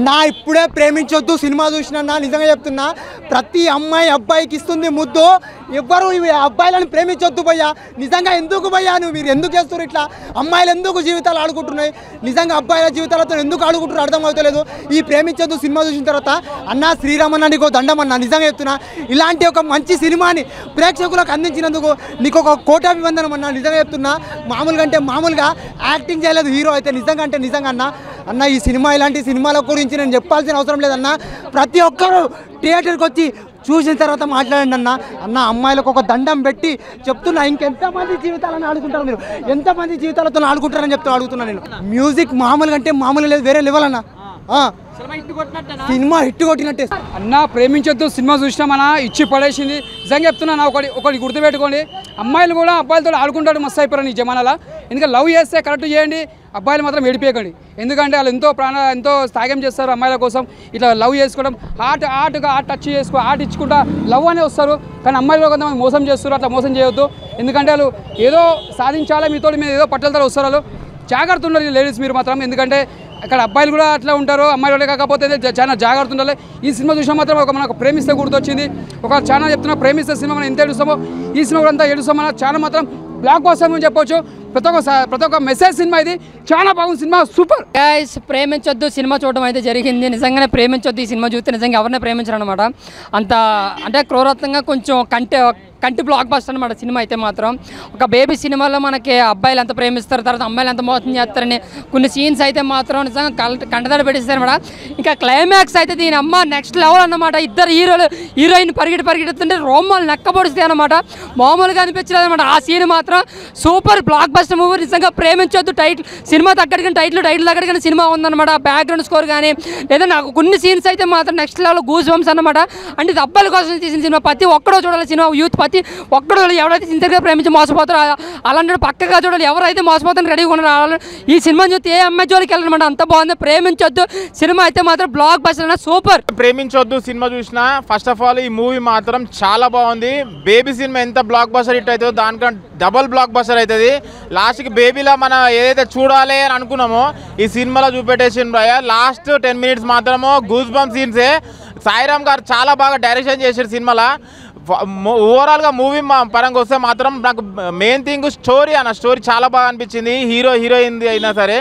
నా ఇప్పుడే ప్రేమించొద్దు సినిమా చూసినా నిజంగా చెప్తున్నా, ప్రతి అమ్మాయి అబ్బాయికి ఇస్తుంది ముద్దు. ఎవ్వరు అబ్బాయిలను ప్రేమించొద్దు భయ్యా. నిజంగా ఎందుకు భయ్యా మీరు ఎందుకు చేస్తారు ఇట్లా? అమ్మాయిలు ఎందుకు జీవితాలు ఆడుకుంటున్నాయి? నిజంగా అబ్బాయిల జీవితాలతో ఎందుకు ఆడుకుంటున్నారు అర్థం అవుతలేదు. ఈ ప్రేమించొద్దు సినిమా చూసిన తర్వాత అన్న శ్రీరామన్న నీకు దండం అన్న. నిజంగా చెప్తున్నా, ఇలాంటి ఒక మంచి సినిమాని ప్రేక్షకులకు అందించినందుకు నీకు ఒక కోటాభివందనం అన్న. నిజంగా చెప్తున్నా, మామూలుగా అంటే మామూలుగా యాక్టింగ్ చేయలేదు హీరో అయితే. నిజంగా అంటే నిజంగా అన్న ఈ సినిమా ఇలాంటి సినిమాల గురించి నేను చెప్పాల్సిన అవసరం లేదన్న. ప్రతి ఒక్కరూ థియేటర్కి వచ్చి చూసిన తర్వాత మాట్లాడండి అన్న. అమ్మాయిలకు ఒక దండం పెట్టి చెప్తున్నా, ఇంకెంతమంది జీవితాలను ఆడుకుంటారు మీరు, ఎంతమంది జీవితాలతో ఆడుకుంటారని చెప్తూ అడుగుతున్నా నేను. మ్యూజిక్ మామూలుగా అంటే మామూలు లేదు, వేరే లెవెల్ అన్న. సినిమా హిట్ కొట్టినట్టే అన్న. ప్రేమించొద్దు సినిమా చూసినామన్నా ఇచ్చి పడేసింది. నిజంగా చెప్తున్నా, ఒకటి గుర్తుపెట్టుకోండి, అమ్మాయిలు కూడా అబ్బాయిలతో ఆడుకుంటాడు మస్తు అయిపోయారు ఈ జమానాలో. ఎందుకంటే లవ్ చేస్తే కరెక్ట్ చేయండి, అబ్బాయిలు మాత్రం ఏడిపోయకండి. ఎందుకంటే వాళ్ళు ఎంతో త్యాగం చేస్తారు అమ్మాయిల కోసం. ఇట్లా లవ్ చేసుకోవడం, ఆర్ట్గా టచ్ ఆర్ట్ ఇచ్చుకుంటా లవ్ అనే వస్తారు. కానీ అమ్మాయిలు కొంతమంది మోసం చేస్తారు, అట్లా మోసం చేయొద్దు. ఎందుకంటే వాళ్ళు ఏదో సాధించాలా మీతో మీద ఏదో పట్టలతో వస్తారు. వాళ్ళు జాగ్రత్త ఉండాలి లేడీస్ మీరు మాత్రం. ఎందుకంటే అక్కడ అబ్బాయిలు కూడా అట్లా ఉంటారు, అమ్మాయిలు కాకపోతే చాలా జాగ్రత్త ఉండాలి. ఈ సినిమా చూసినా మాత్రం మనకు ప్రేమిస్తే గుర్తొచ్చింది. ఒక చాలా చెప్తున్నా, ప్రేమిస్తే సినిమా మనం ఎంత ఏడుస్తామో ఈ సినిమా కూడా అంతా ఏడుస్తామన్నా. చాలా మాత్రం బ్లాక్ బస్టర్ అని చెప్పొచ్చు. ప్రతి ఒక్క మెసేజ్ సినిమా ఇది, చాలా బాగుంది సినిమా, సూపర్. గైస్ ప్రేమించొద్దు సినిమా చూడడం అయితే జరిగింది. నిజంగానే ప్రేమించొద్దు ఈ సినిమా చూస్తే నిజంగా ఎవరిని ప్రేమించరు అనమాట. అంత అంటే క్రూరత్వంగా కొంచెం కంటి బ్లాక్ బస్టర్ అనమాట సినిమా అయితే మాత్రం. ఒక బేబీ సినిమాలో మనకి అబ్బాయిలు ఎంత ప్రేమిస్తారు, తర్వాత అమ్మాయిలు ఎంత మోసం చేస్తారని కొన్ని సీన్స్ అయితే మాత్రం నిజంగా కంటదడి పెట్టిస్తారు అనమాట. ఇంకా క్లైమాక్స్ అయితే దీని అమ్మ నెక్స్ట్ లెవెల్ అన్నమాట. ఇద్దరు హీరోయిన్ పరిగెడుతుంటే రోమాలు నెక్కబొడిస్తాయి అనమాట. మామూలుగా అనిపించలేదు అనమాట. ఆ సీన్ మాత్రం సూపర్ బ్లాక్ బస్టర్ మూవీ. నిజంగా ప్రేమించొద్దు టైటిల్ సినిమా తగ్గడిగా టైటిల్ తగ్గడిగా సినిమా ఉందన్నమాట. బ్యాక్గ్రౌండ్ స్కోర్ కానీ లేదా నాకు కొన్ని సీన్స్ అయితే మాత్రం నెక్స్ట్ లెవెల్ గూస్ బంప్స్ అనమాట. అంటే ఇది అబ్బాయిల కోసం తీసిన సినిమా, ప్రతి ఒక్కడో చూడాలి సినిమా. యూత్ ప్రతి ఒక్కడు ఎవరైతే సిన్సియర్గా ప్రేమించి మోసపోతారో అలాంటి పక్కగా చూడాలి. ఎవరైతే మోసపోతారని రెడీగా ఉన్నారు ఈ సినిమా చూస్తే ఏ అమ్మాయి జోలికి వెళ్ళనమాట. అంత బాగుంది. ప్రేమించొద్దు సినిమా అయితే మాత్రం బ్లాక్ బస్టర్ సూపర్. ప్రేమించొద్దు సినిమా చూసినా ఫస్ట్ ఆఫ్ ఆల్ ఈ మూవీ మాత్రం చాలా బాగుంది. బేబీ సినిమా ఎంత బ్లాక్ బస్టర్ హిట్ అవుతుందో దానికంటే డబల్ బ్లాక్ బస్టర్ అవుతుంది. లాస్ట్కి బేబీలా మనం ఏదైతే చూడాలి అని అనుకున్నామో ఈ సినిమాలో చూపెట్టేసింది భయ్య. లాస్ట్ 10 minutes మాత్రమో గూస్ బంప్ సీన్సే. సాయిరామ్ గారు చాలా బాగా డైరెక్షన్ చేశారు సినిమాలో. ఓవరాల్గా మూవీ పరంగా వస్తే మాత్రం నాకు మెయిన్ థింగ్ స్టోరీ స్టోరీ చాలా బాగా అనిపించింది. హీరోయిన్ అయినా సరే.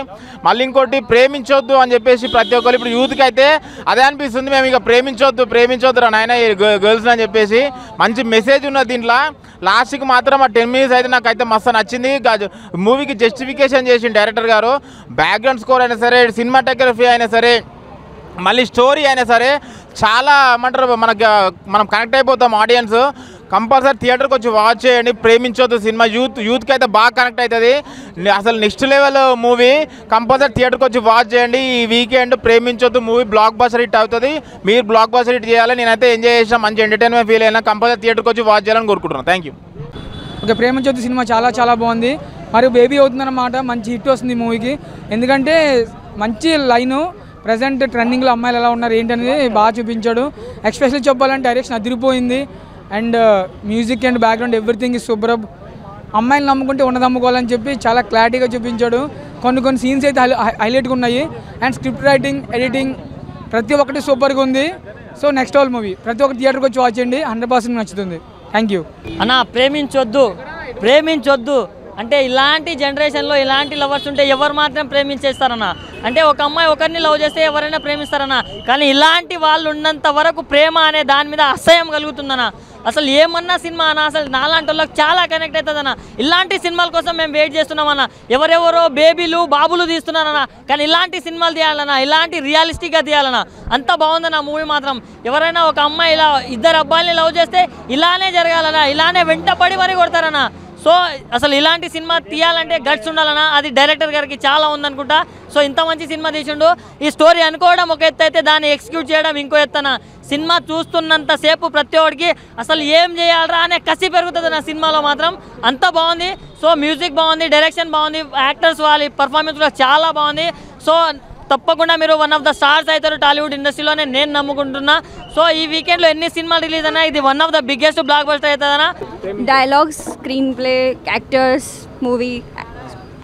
మళ్ళీ ఇంకోటి ప్రేమించొద్దు అని చెప్పేసి ప్రతి ఒక్కరు ఇప్పుడు యూత్కి అయితే అదే అనిపిస్తుంది. మేము ఇక ప్రేమించొద్దు రా నాయన గర్ల్స్ అని చెప్పేసి మంచి మెసేజ్ ఉన్నది దీంట్లో. లాస్ట్కి మాత్రం ఆ 10 minutes అయితే నాకైతే మస్తు నచ్చింది. మూవీకి జస్టిఫికేషన్ చేసిన డైరెక్టర్ గారు. బ్యాక్గ్రౌండ్ స్కోర్ అయినా సరే, సినిమాటోగ్రఫీ అయినా సరే, మళ్ళీ స్టోరీ అయినా సరే చాలా ఏమంటారు మనం కనెక్ట్ అయిపోతాం ఆడియన్స్. కంపల్సరీ థియేటర్కి వచ్చి వాచ్ చేయండి. ప్రేమించొద్దు సినిమా యూత్కి అయితే బాగా కనెక్ట్ అవుతుంది. అసలు నెక్స్ట్ లెవెల్ మూవీ. కంపల్సరీ థియేటర్కి వచ్చి వాచ్ చేయండి. ఈ weekend Preminchoddu movie blockbuster hit అవుతుంది. మీరు బ్లాక్ బస్టర్ హిట్ చేయాలి. నేనైతే ఎంజాయ్ చేసిన, మంచి ఎంటర్టైన్మెంట్ ఫీల్ అయినా. కంపల్సరీ థియేటర్కి వచ్చి వాచ్ చేయాలని కోరుకుంటున్నాను. Thank you. ఓకే, ప్రేమించొద్దు సినిమా చాలా బాగుంది. మరియు బేబీ అవుతుందన్నమాట. మంచి హిట్ వస్తుంది ఈ మూవీకి. ఎందుకంటే మంచి లైను, ప్రజెంట్ ట్రెండింగ్లో అమ్మాయిలు ఎలా ఉన్నారు ఏంటనేది బాగా చూపించాడు. ఎస్పెషల్లీ చెప్పాలంటే డైరెక్షన్ అదిరిపోయింది. And music and background everything is super. అమ్మాయిలు నమ్ముకుంటే ఉన్నదమ్ముకోవాలని చెప్పి చాలా క్లారిటీగా చూపించాడు. కొన్ని సీన్స్ అయితే హైలైట్గా ఉన్నాయి. అండ్ స్క్రిప్ట్ రైటింగ్, ఎడిటింగ్ ప్రతి ఒక్కటి సూపర్గా ఉంది. So next level movie. ప్రతి ఒక్కటి థియేటర్కి వచ్చి వాచ్ చేయండి. 100% నచ్చుతుంది. థ్యాంక్ యూ అన్న. ప్రేమించొద్దు అంటే ఇలాంటి జనరేషన్లో ఇలాంటి లవర్స్ ఉంటే ఎవరు మాత్రం ప్రేమించేస్తారన్న. అంటే ఒక అమ్మాయి ఒకరిని లవ్ చేస్తే ఎవరైనా ప్రేమిస్తారన్న. కానీ ఇలాంటి వాళ్ళు ఉన్నంత వరకు ప్రేమ అనే దాని మీద అసహ్యం కలుగుతుందన్న. అసలు ఏమన్నా సినిమా అన్న, అసలు నాలాంటి వాళ్ళకి చాలా కనెక్ట్ అవుతుందన్న. ఇలాంటి సినిమాల కోసం మేము వెయిట్ చేస్తున్నామన్న. ఎవరెవరో బేబీలు బాబులు తీస్తున్నారన్న. కానీ ఇలాంటి సినిమాలు తీయాలన్నా, ఇలాంటి రియలిస్టిక్గా తీయాలన్నా. అంత బాగుందన్న మూవీ మాత్రం. ఎవరైనా ఒక అమ్మాయి ఇలా ఇద్దరు అబ్బాయిని లవ్ చేస్తే ఇలానే జరగాలన్నా, ఇలానే వెంటపడి మరి కొడతారన్న. సో అసలు ఇలాంటి సినిమా తీయాలంటే గట్స్ ఉండాలన్నా. అది డైరెక్టర్ గారికి చాలా ఉందనుకుంటా. సో ఇంత మంచి సినిమా తీసిండు. ఈ స్టోరీ అనుకోవడం ఒక ఎత్తు అయితే దాన్ని ఎగ్జిక్యూట్ చేయడం ఇంకో ఎత్తన. సినిమా చూస్తున్నంతసేపు ప్రతి ఒక్కడికి అసలు ఏం చేయాలరా అనే కసి పెరుగుతుంది నా సినిమాలో మాత్రం. అంత బాగుంది. సో మ్యూజిక్ బాగుంది, డైరెక్షన్ బాగుంది, యాక్టర్స్ వాళ్ళ పర్ఫార్మెన్స్ కూడా చాలా బాగుంది. సో తప్పకుండా మీరు వన్ ఆఫ్ ద స్టార్స్ అవుతారు టాలీవుడ్ ఇండస్ట్రీలోనే నేను నమ్ముకుంటున్నా. సో ఈ వీకెండ్లో ఎన్ని సినిమాలు రిలీజ్ అయినా ఇది one of the biggest blockbuster అవుతుందన్నా. Dialogues, screenplay, actors, movie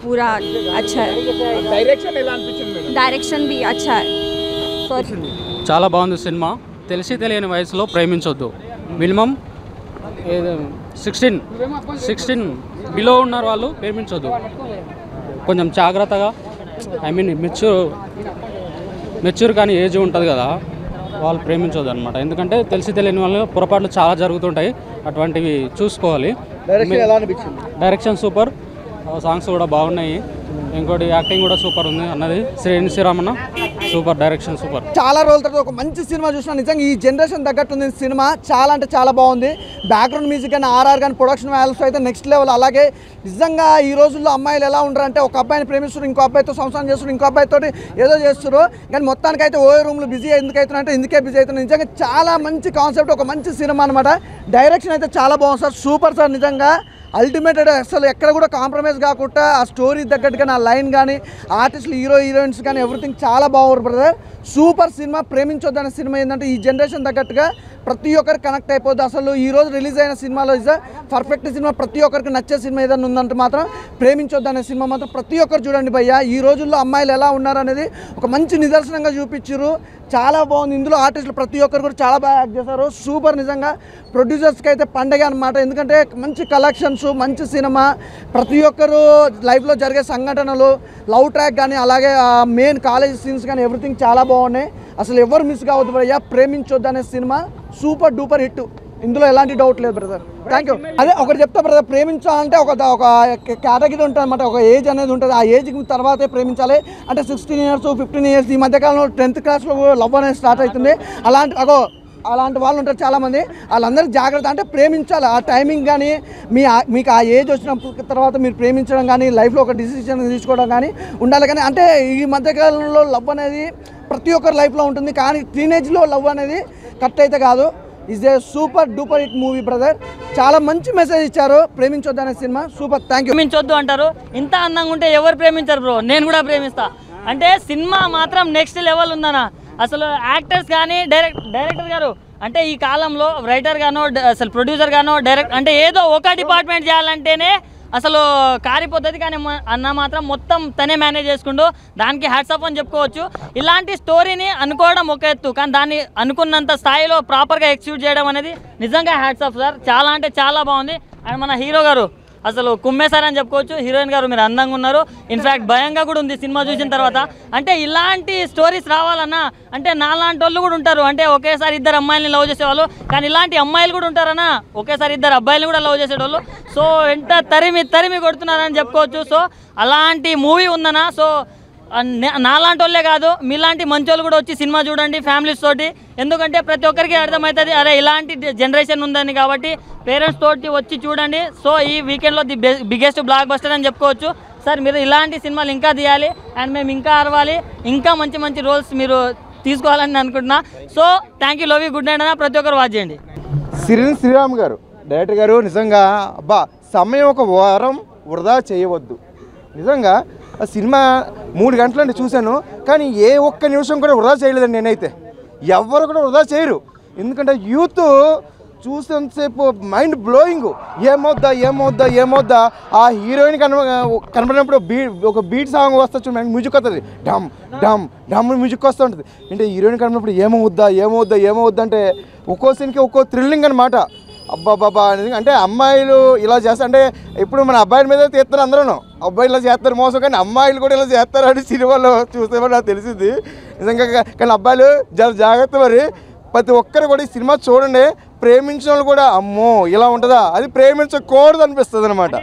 पूरा अच्छा है. डायरेक्शन भी अच्छा है. చాలా బాగుంది సినిమా. తెలిసి తెలియని వయసులో ప్రేమించొద్దు. మినిమం 16 బిలో ఉన్నారు వాళ్ళు ప్రేమించొద్దు. కొంచెం జాగ్రత్తగా మెచ్యూర్ కానీ ఏజ్ ఉంటుంది కదా, వాళ్ళు ప్రేమించొద్దు అనమాట. ఎందుకంటే తెలిసి తెలియని వాళ్ళు పొరపాట్లు చాలా జరుగుతుంటాయి, అటువంటివి చూసుకోవాలి. డైరెక్షన్ సూపర్, సాంగ్స్ కూడా బాగున్నాయి. ఇంకోటి యాక్టింగ్ కూడా సూపర్ ఉంది అన్నది శ్రీరామన్న. Super direction super. చాలా రోజుల తర్వాత ఒక మంచి సినిమా చూసినా. నిజంగా ఈ జనరేషన్ తగ్గట్టుంది సినిమా. చాలా అంటే చాలా బాగుంది. బ్యాక్గ్రౌండ్ మ్యూజిక్ కానీ ఆర్ఆర్ కానీ ప్రొడక్షన్ వాల్యూస్ అయితే నెక్స్ట్ లెవెల్. అలాగే నిజంగా ఈ రోజుల్లో అమ్మాయిలు ఎలా ఉంటారంటే ఒక అబ్బాయిని ప్రేమిస్తారు, ఇంకో అబ్బాయితో సంసారం చేస్తారు, ఇంకో అబ్బాయితో ఏదో చేస్తారు. కానీ మొత్తానికి అయితే ఓ రూమ్లో బిజీ ఎందుకు అవుతున్నారంటే ఇందుకే బిజీ అవుతున్నారు. నిజంగా చాలా మంచి కాన్సెప్ట్, ఒక మంచి సినిమా అనమాట. డైరెక్షన్ అయితే చాలా బాగుంది సార్, సూపర్ సార్. నిజంగా అల్టిమేటెడ్. అసలు ఎక్కడ కూడా కాంప్రమైజ్ కాకుండా ఆ స్టోరీ తగ్గట్టుగా నా లైన్ కానీ ఆర్టిస్టులు హీరోయిన్స్ కానీ ఎవ్రీథింగ్ చాలా బాగుంది బ్రదర్. సూపర్ సినిమా. ప్రేమించొద్దనే సినిమా ఏంటంటే ఈ జనరేషన్ తగ్గట్టుగా ప్రతి ఒక్కరికి కనెక్ట్ అయిపోద్ది. అసలు ఈ రోజు రిలీజ్ అయిన సినిమాలో ఇస్ పర్ఫెక్ట్ సినిమా. ప్రతి ఒక్కరికి నచ్చే సినిమా ఏదైనా ఉందంటే మాత్రం ప్రేమించొద్దనే సినిమా మాత్రం ప్రతి ఒక్కరు చూడండి భయ్య. ఈ రోజుల్లో అమ్మాయిలు ఎలా ఉన్నారనేది ఒక మంచి నిదర్శనంగా చూపించారు. చాలా బాగుంది. ఇందులో ఆర్టిస్టులు ప్రతి ఒక్కరు కూడా చాలా బాగా యాక్ట్ చేశారు. సూపర్. నిజంగా ప్రొడ్యూసర్స్కి అయితే పండగ అనమాట. ఎందుకంటే మంచి కలెక్షన్స్, మంచి సినిమా, ప్రతి ఒక్కరు లైఫ్లో జరిగే సంఘటనలు, లవ్ ట్రాక్ కానీ అలాగే మెయిన్ కాలేజ్ సీన్స్ కానీ ఎవ్రీథింగ్ చాలా బాగున్నాయి. అసలు ఎవరు మిస్ కావద్దు భయ్యా. ప్రేమించొద్దు అనే సినిమా సూపర్ డూపర్ హిట్. ఇందులో ఎలాంటి డౌట్ లేదు బ్రదర్. Thank you. అదే ఒకటి చెప్తా బ్రదర్, ప్రేమించాలంటే ఒక కేటగిరీ ఉంటుంది అనమాట, ఒక ఏజ్ అనేది ఉంటుంది. ఆ ఏజ్కి తర్వాతే ప్రేమించాలి. అంటే 16 years 15 years ఈ మధ్యకాలంలో 10th క్లాస్లో లవ్ అనేది స్టార్ట్ అవుతుంది. అలాంటి వాళ్ళు ఉంటారు చాలామంది. వాళ్ళందరికీ జాగ్రత్త. అంటే ప్రేమించాలి. ఆ టైమింగ్ కానీ మీకు ఆ ఏజ్ వచ్చిన తర్వాత మీరు ప్రేమించడం కానీ లైఫ్లో ఒక డిసిషన్ తీసుకోవడం కానీ ఉండాలి. కానీ అంటే ఈ మధ్యకాలంలో లవ్ అనేది ప్రతి ఒక్కరి లైఫ్లో ఉంటుంది. కానీ టీనేజ్లో లవ్ అనేది కరెక్ట్ అయితే కాదు. Is a super duper hit movie brother. చాలా మంచి మెసేజ్ ఇచ్చారు. ప్రేమించొద్దు అనే సినిమా సూపర్. Thank you. ప్రేమించొద్దు అంటారు. ఇంత అందంగా ఉంటే ఎవరు ప్రేమించారు బ్రో? నేను కూడా ప్రేమిస్తా. అంటే సినిమా మాత్రం నెక్స్ట్ లెవెల్ ఉందన్న. అసలు యాక్టర్స్ కానీ డైరెక్టర్ గారు అంటే ఈ కాలంలో రైటర్ గానో అసలు ప్రొడ్యూసర్ గానో అంటే ఏదో ఒక డిపార్ట్మెంట్ చేయాలంటేనే అసలు కారిపోతుంది. కానీ అన్న మాత్రం మొత్తం తనే మేనేజ్ చేసుకుంటూ దానికి హ్యాట్స్ ఆఫ్ అని చెప్పుకోవచ్చు. ఇలాంటి స్టోరీని అనుకోవడం ఒక ఎత్తు, కానీ దాన్ని అనుకున్నంత స్థాయిలో ప్రాపర్గా ఎగ్జిక్యూట్ చేయడం అనేది నిజంగా హ్యాట్స్ ఆఫ్ సార్. చాలా అంటే చాలా బాగుంది. అండ్ మన హీరో గారు అసలు కుమ్మేశారని చెప్పుకోవచ్చు. హీరోయిన్ గారు మీరు అందంగా ఉన్నారు. ఇన్ఫ్యాక్ట్ భయంగా కూడా ఉంది సినిమా చూసిన తర్వాత. అంటే ఇలాంటి స్టోరీస్ రావాలన్నా అంటే నాలాంటి వాళ్ళు కూడా ఉంటారు. అంటే ఒకేసారి 2 అమ్మాయిలని లవ్ చేసేవాళ్ళు, కానీ ఇలాంటి అమ్మాయిలు కూడా ఉంటారన్నా ఒకేసారి 2 అబ్బాయిలు కూడా లవ్ చేసేవాళ్ళు. సో ఎంత తరిమి కొడుతున్నారని చెప్పుకోవచ్చు. సో అలాంటి మూవీ ఉందన్నా. సో నాలాంటి వాళ్ళే కాదు, మీలాంటి మంచి వాళ్ళు కూడా వచ్చి సినిమా చూడండి ఫ్యామిలీస్ తోటి. ఎందుకంటే ప్రతి ఒక్కరికి అర్థమవుతుంది అరే ఇలాంటి జనరేషన్ ఉందని. కాబట్టి పేరెంట్స్ తోటి వచ్చి చూడండి. సో ఈ వీకెండ్లో ది బిగ్గెస్ట్ బ్లాక్ బస్టర్ అని చెప్పుకోవచ్చు. సార్ మీరు ఇలాంటి సినిమాలు ఇంకా తీయాలి అండ్ మేము ఇంకా అరవాలి, ఇంకా మంచి మంచి రోల్స్ మీరు తీసుకోవాలని అనుకుంటున్నా. So thank you. Love you. Good night అన్న. ప్రతి ఒక్కరు వాచ్ చేయండి. శ్రీరామ్ గారు డైరెక్టర్ గారు నిజంగా సమయం ఒక వారం వృధా చేయవద్దు. నిజంగా ఆ సినిమా 3 గంటలంటే చూశాను, కానీ ఏ ఒక్క నిమిషం కూడా వృధా చేయలేదండి. నేనైతే ఎవరు కూడా వృధా చేయరు. ఎందుకంటే యూత్ చూసేంతసేపు మైండ్ బ్లోయింగ్. ఏమవుద్దా ఆ హీరోయిన్ కనబడినప్పుడు ఒక బీట్ సాంగ్ వస్తా చూడండి, మ్యూజిక్ వస్తుంది, డమ్ డమ్ డమ్ మ్యూజిక్ వస్తూ ఉంటుంది. అంటే హీరోయిన్ కనబడినప్పుడు ఏమవుద్దా అంటే ఒక్కో సీన్కి ఒక్కో థ్రిల్లింగ్ అనమాట. అబ్బాబాబా అనేది. అంటే అమ్మాయిలు ఇలా చేస్తారు. అంటే ఇప్పుడు మన అబ్బాయిల మీద తీస్తారు అందరూ, అబ్బాయిలు ఇలా చేస్తారు మోసం, కానీ అమ్మాయిలు కూడా ఇలా చేస్తారు అని సినిమాలో చూస్తే నాకు తెలిసింది నిజంగా. కానీ అబ్బాయిలు జాగ్రత్త. మరి ప్రతి ఒక్కరు కూడా ఈ సినిమా చూడండి. ప్రేమించిన వాళ్ళు కూడా అమ్మో ఇలా ఉంటుందా, అది ప్రేమించకూడదు అనిపిస్తుంది అనమాట.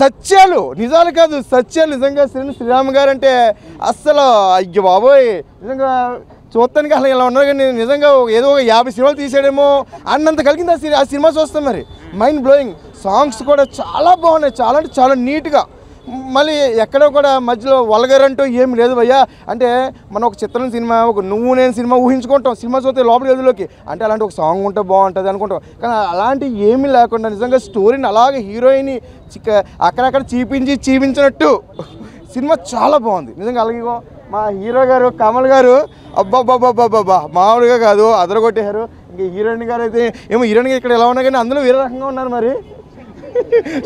సత్యాలు, నిజాలు కాదు సత్యాలు. నిజంగా శ్రీరామ్ గారు అంటే అస్సలు అయ్యో బాబోయ్, నిజంగా చూడటానికి అసలు ఇలా ఉన్నారు. కానీ నిజంగా ఏదో ఒక 50 సినిమాలు తీసాడేమో అన్నంత కలిగింది ఆ సినిమా చూస్తాం. మరి మైండ్ బ్లోయింగ్. సాంగ్స్ కూడా చాలా బాగున్నాయి, చాలా అంటే చాలా నీట్గా. మళ్ళీ ఎక్కడో కూడా మధ్యలో వల్గర్ అంటూ ఏమి లేదు భయ్యా. అంటే మనం ఒక చిత్రం సినిమా, ఒక నువ్వు నేను సినిమా ఊహించుకుంటాం, సినిమా చూస్తే లోపలి గదిలోకి అంటే అలాంటి ఒక సాంగ్ ఉంటే బాగుంటుంది అనుకుంటాం. కానీ అలాంటి ఏమీ లేకుండా నిజంగా స్టోరీని అలాగే హీరోయిన్ అక్కడక్కడ చీపించినట్టు సినిమా చాలా బాగుంది నిజంగా. అలాగే మా హీరో గారు కమల్ గారు అబ్బాబ్బాబ్బాబ్బా మామూలుగా కాదు, అదరగొట్టేశారు. ఇంకా హీరోయిన్ గారు అయితే ఏమో హీరోయిన్ ఇక్కడ ఎలా ఉన్నా కానీ అందులో వేరే రకంగా ఉన్నారు. మరి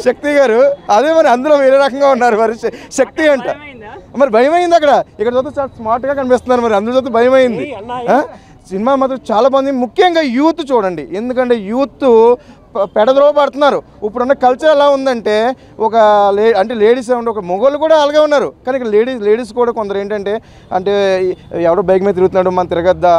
శక్తి గారు అదే మరి అందులో వేరే రకంగా ఉన్నారు మరి శక్తి అంట మరి భయం అయింది అక్కడ ఇక్కడ చూస్తే చాలా స్మార్ట్గా కనిపిస్తున్నారు మరి అందులో చూస్తే భయం అయింది సినిమా మాత్రం చాలా బాగుంది ముఖ్యంగా యూత్ చూడండి ఎందుకంటే యూత్ పెడద్రో పడుతున్నారు ఇప్పుడున్న కల్చర్ ఎలా ఉందంటే ఒక అంటే లేడీస్ ఏమంటే ఒక మొగోళ్ళు కూడా అలాగే ఉన్నారు కానీ ఇక్కడ లేడీస్ కూడా కొందరు ఏంటంటే అంటే ఎవడో బైక్ మీద తిరుగుతున్నాడు మనం తిరగద్దా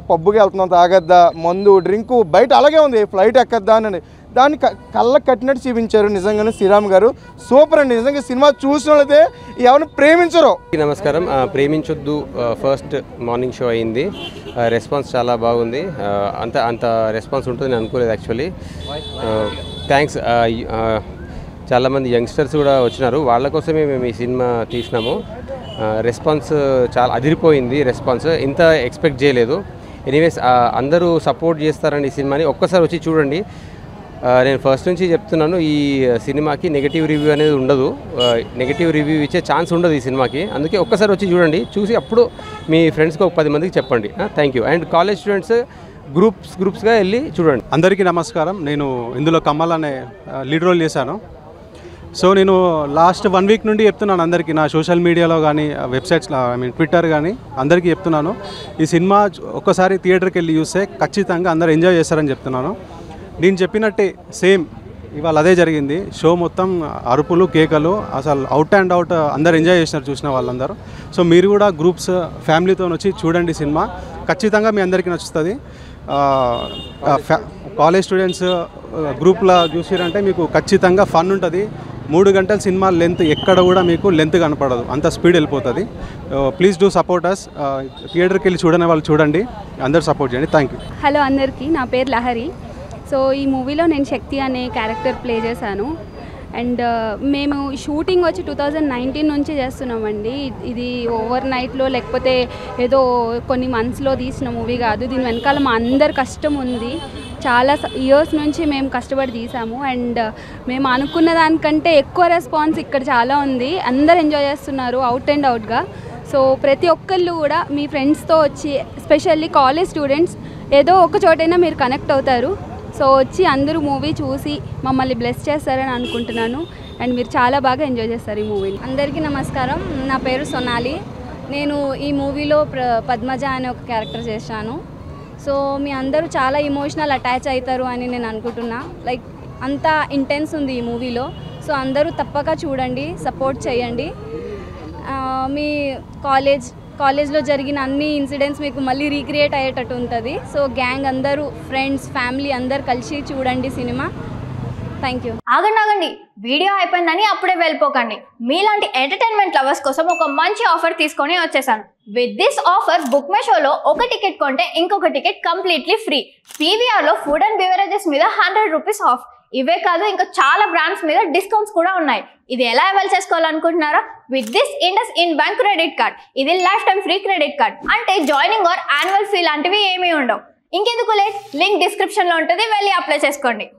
పబ్బుకి వెళ్తున్నాం తాగద్దా మందు డ్రింకు బయట అలాగే ఉంది ఫ్లైట్ ఎక్కద్దా అని దాన్ని కళ్ళకు కట్టినట్టు చూపించారు నిజంగానే శ్రీరామ్ గారు సూపర్ అండి నిజంగా సినిమా చూసిన వాళ్ళైతే ఎవరిని ప్రేమించరు. నమస్కారం ప్రేమించొద్దు ఫస్ట్ మార్నింగ్ షో అయింది రెస్పాన్స్ చాలా బాగుంది అంత రెస్పాన్స్ ఉంటుందని అనుకోలేదు యాక్చువల్లీ థ్యాంక్స్ చాలామంది యంగ్స్టర్స్ కూడా వచ్చినారు వాళ్ళ కోసమే మేము ఈ సినిమా తీసినాము రెస్పాన్స్ చాలా అదిరిపోయింది రెస్పాన్స్ ఇంత ఎక్స్పెక్ట్ చేయలేదు ఎనీవేస్ అందరూ సపోర్ట్ చేస్తారండి ఈ సినిమాని ఒక్కసారి వచ్చి చూడండి నేను ఫస్ట్ నుంచి చెప్తున్నాను ఈ సినిమాకి నెగటివ్ రివ్యూ అనేది ఉండదు నెగటివ్ రివ్యూ ఇచ్చే ఛాన్స్ ఉండదు ఈ సినిమాకి అందుకే ఒక్కసారి వచ్చి చూడండి చూసి అప్పుడు మీ ఫ్రెండ్స్కి ఒక 10 మందికి చెప్పండి thank you and college students గ్రూప్స్గా వెళ్ళి చూడండి. అందరికీ నమస్కారం నేను ఇందులో కమల్ అనే లీడ్ రోల్ చేశాను సో నేను లాస్ట్ 1 వీక్ నుండి చెప్తున్నాను అందరికీ నా సోషల్ మీడియాలో కానీ వెబ్సైట్స్లో ట్విట్టర్ కానీ అందరికీ చెప్తున్నాను ఈ సినిమా ఒక్కసారి థియేటర్కి వెళ్ళి చూస్తే ఖచ్చితంగా అందరూ ఎంజాయ్ చేస్తారని చెప్తున్నాను నేను చెప్పినట్టే సేమ్ ఇవాళ అదే జరిగింది షో మొత్తం అరుపులు కేకలు అసలు అవుట్ అండ్ అవుట్ అందరు ఎంజాయ్ చేసినారు చూసిన వాళ్ళందరూ సో మీరు కూడా గ్రూప్స్ ఫ్యామిలీతో వచ్చి చూడండి సినిమా ఖచ్చితంగా మీ అందరికీ నచ్చుతుంది కాలేజ్ స్టూడెంట్స్ గ్రూప్లో చూసిరంటే మీకు ఖచ్చితంగా ఫన్ ఉంటుంది 3 గంటల సినిమా లెంత్ ఎక్కడ కూడా మీకు లెంత్ కనపడదు అంత స్పీడ్ వెళ్ళిపోతుంది ప్లీజ్ డూ సపోర్ట్ అస్ థియేటర్కి వెళ్ళి చూడని వాళ్ళు చూడండి అందరు సపోర్ట్ చేయండి థ్యాంక్ యూ. హలో అందరికీ నా పేరు లహరి సో ఈ మూవీలో నేను శక్తి అనే క్యారెక్టర్ ప్లే చేశాను అండ్ మేము షూటింగ్ వచ్చి 2019 నుంచి చేస్తున్నామండి ఇది ఓవర్ నైట్లో లేకపోతే ఏదో కొన్ని మంత్స్లో తీసిన మూవీ కాదు దీని వెనకాల మా అందరి కష్టం ఉంది చాలా ఇయర్స్ నుంచి మేము కష్టపడి తీసాము అండ్ మేము అనుకున్న దానికంటే ఎక్కువ రెస్పాన్స్ ఇక్కడ చాలా ఉంది అందరు ఎంజాయ్ చేస్తున్నారు అవుట్ అండ్ అవుట్గా సో ప్రతి ఒక్కళ్ళు కూడా మీ ఫ్రెండ్స్తో వచ్చి ఎస్పెషల్లీ కాలేజ్ స్టూడెంట్స్ ఏదో ఒక చోటైనా మీరు కనెక్ట్ అవుతారు సో వచ్చి అందరూ మూవీ చూసి మమ్మల్ని బ్లెస్ చేస్తారని అనుకుంటున్నాను అండ్ మీరు చాలా బాగా ఎంజాయ్ చేస్తారు ఈ మూవీని. అందరికీ నమస్కారం నా పేరు సొనాలి నేను ఈ మూవీలో పద్మజ అనే ఒక క్యారెక్టర్ చేశాను సో మీ అందరూ చాలా ఎమోషనల్ అటాచ్ అవుతారు అని నేను అనుకుంటున్నా లైక్ అంత ఇంటెన్స్ ఉంది ఈ మూవీలో సో అందరూ తప్పక చూడండి సపోర్ట్ చేయండి మీ కాలేజ్లో జరిగిన అన్ని ఇన్సిడెంట్స్ మీకు మళ్ళీ రీక్రియేట్ అయ్యేటట్టు ఉంటుంది సో గ్యాంగ్ అందరూ ఫ్రెండ్స్ ఫ్యామిలీ అందరు కలిసి చూడండి సినిమా థ్యాంక్ యూ. ఆగండి వీడియో అయిపోయిందని అప్పుడే వెళ్ళిపోకండి మీలాంటి ఎంటర్టైన్మెంట్ లవర్స్ కోసం ఒక మంచి ఆఫర్ తీసుకొని వచ్చేసాను with this offer book my షోలో ఒక టికెట్ కొంటే ఇంకొక టికెట్ కంప్లీట్లీ ఫ్రీ పీవీఆర్లో ఫుడ్ అండ్ బెవరేజెస్ మీద 100 రూపీస్ ఆఫ్ ఇవే కాదు ఇంకా చాలా బ్రాండ్స్ మీద డిస్కౌంట్స్ కూడా ఉన్నాయి ఇది ఎలా అవైల్ చేసుకోవాలనుకుంటున్నారా with this IndusInd bank credit card ఇది lifetime free credit card అంటే జాయినింగ్ ఆర్ యాన్యువల్ ఫీ లాంటివి ఏమీ ఉండవు ఇంకెందుకు లేట్ లింక్ డిస్క్రిప్షన్లో ఉంటుంది వెళ్ళి అప్లై చేసుకోండి.